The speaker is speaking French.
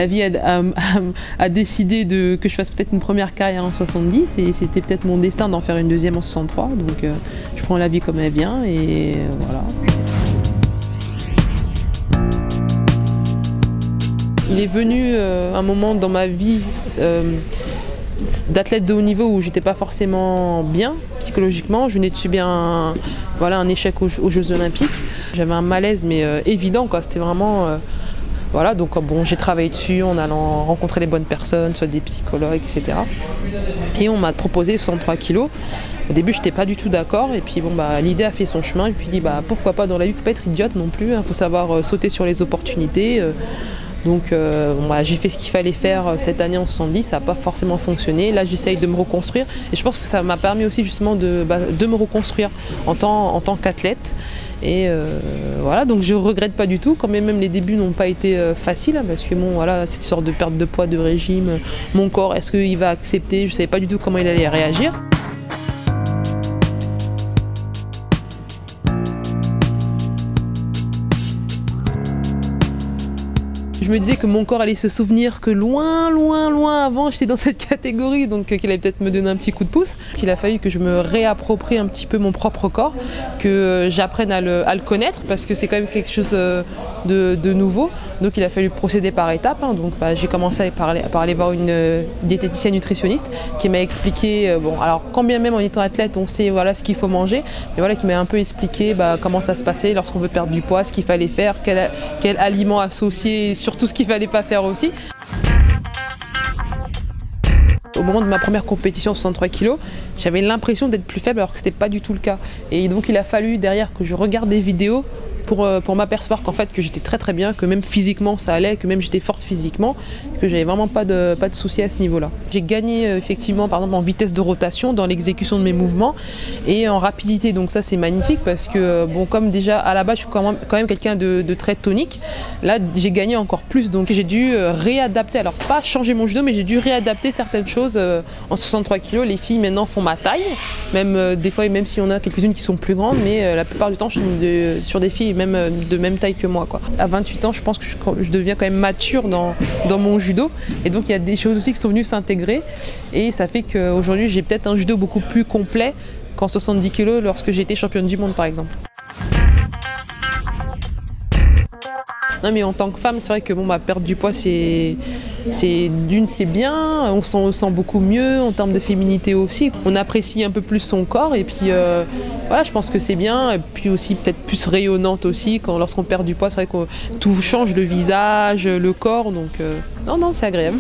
la vie a décidé que je fasse peut-être une première carrière en 70 et c'était peut-être mon destin d'en faire une deuxième en 63. Donc je prends la vie comme elle vient et voilà. Il est venu un moment dans ma vie d'athlète de haut niveau où j'étais pas forcément bien psychologiquement. Je venais de subir un échec aux Jeux Olympiques. J'avais un malaise mais évident quoi. C'était vraiment voilà, donc bon, j'ai travaillé dessus en allant rencontrer les bonnes personnes, soit des psychologues, etc. Et on m'a proposé 63 kilos. Au début, je n'étais pas du tout d'accord. Et puis bon, l'idée a fait son chemin. Et puis je dis pourquoi pas dans la vie, il ne faut pas être idiote non plus. Il faut savoir sauter sur les opportunités. Donc j'ai fait ce qu'il fallait faire cette année en 70, ça n'a pas forcément fonctionné. Là j'essaye de me reconstruire et je pense que ça m'a permis aussi justement de me reconstruire en tant qu'athlète. Et voilà, donc je ne regrette pas du tout, quand même les débuts n'ont pas été faciles, parce que bon, voilà, cette sorte de perte de poids, de régime, mon corps, est-ce qu'il va accepter? Je ne savais pas du tout comment il allait réagir. Je me disais que mon corps allait se souvenir que loin avant j'étais dans cette catégorie, donc qu'il allait peut-être me donner un petit coup de pouce. Il a fallu que je me réapproprie un petit peu mon propre corps, que j'apprenne à le connaître parce que c'est quand même quelque chose de nouveau. Donc il a fallu procéder par étapes. Donc j'ai commencé par aller voir une diététicienne nutritionniste qui m'a expliqué, alors quand bien même en étant athlète on sait ce qu'il faut manger, mais voilà, qui m'a un peu expliqué comment ça se passait lorsqu'on veut perdre du poids, ce qu'il fallait faire, quel aliment associer, surtout ce qu'il ne fallait pas faire aussi. Au moment de ma première compétition 63 kg, j'avais l'impression d'être plus faible alors que ce n'était pas du tout le cas. Et donc il a fallu derrière que je regarde des vidéos pour m'apercevoir qu'en fait que j'étais très bien, que même physiquement ça allait, que même j'étais forte physiquement, que j'avais vraiment pas de soucis à ce niveau-là. J'ai gagné effectivement par exemple en vitesse de rotation dans l'exécution de mes mouvements et en rapidité, donc ça c'est magnifique parce que comme déjà à la base je suis quand même quelqu'un de très tonique, là j'ai gagné encore plus, donc j'ai dû réadapter, alors pas changer mon judo mais j'ai dû réadapter certaines choses en 63 kg. Les filles maintenant font ma taille, même des fois même s'il y en a quelques-unes qui sont plus grandes, mais la plupart du temps je suis sur des filles de même taille que moi, quoi. À 28 ans, je pense que je deviens quand même mature dans mon judo. Et donc, il y a des choses aussi qui sont venues s'intégrer. Et ça fait qu'aujourd'hui, j'ai peut-être un judo beaucoup plus complet qu'en 70 kg lorsque j'ai été championne du monde, par exemple. Non, mais en tant que femme, c'est vrai que perdre du poids, c'est bien, on se sent beaucoup mieux en termes de féminité aussi. On apprécie un peu plus son corps et puis voilà, je pense que c'est bien. Et puis aussi peut-être plus rayonnante aussi, lorsqu'on perd du poids, c'est vrai que tout change, le visage, le corps, donc non, c'est agréable.